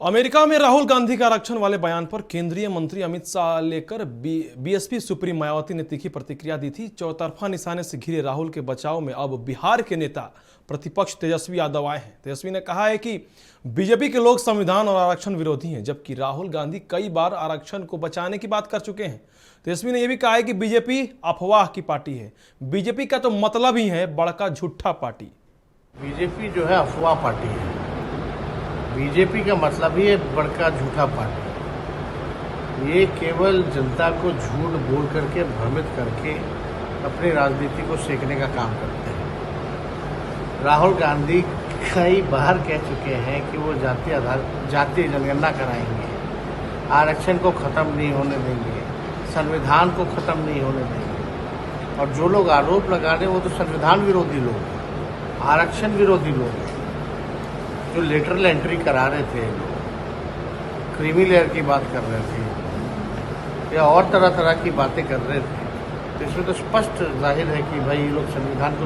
America में राहुल गांधी के आरक्षण वाले बयान पर केंद्रीय मंत्री अमित शाह लेकर बीएसपी सुप्रीम मायावती ने तीखी प्रतिक्रिया दी थी। चौतरफा निशाने से घिरे राहुल के बचाव में अब बिहार के नेता प्रतिपक्ष तेजस्वी यादव आए हैं। तेजस्वी ने कहा है कि बीजेपी के लोग संविधान और आरक्षण विरोधी हैं, जबकि राहुल गांधी कई बार आरक्षण को बचाने की बात कर चुके हैं। तेजस्वी ने यह भी कहा है कि बीजेपी अफवाह की पार्टी है। बीजेपी का तो मतलब ही है बड़का झूठा पार्टी। बीजेपी जो है अफवाह पार्टी है। बीजेपी का मतलब ही है बड़का झूठा पार्टी। ये केवल जनता को झूठ बोल करके भ्रमित करके अपनी राजनीति को सेकने का काम करते हैं। राहुल गांधी कई बार कह चुके हैं कि वो जातीय जनगणना कराएंगे, आरक्षण को ख़त्म नहीं होने देंगे, संविधान को ख़त्म नहीं होने देंगे। और जो लोग आरोप लगा रहे हैं वो तो संविधान विरोधी लोग हैं, आरक्षण विरोधी लोग हैं। जो लेटरल एंट्री करा रहे थे लोग, क्रीमी लेयर की बात कर रहे थे या और तरह तरह की बातें कर रहे थे, तो इसमें तो स्पष्ट जाहिर है कि भाई ये लोग संविधान को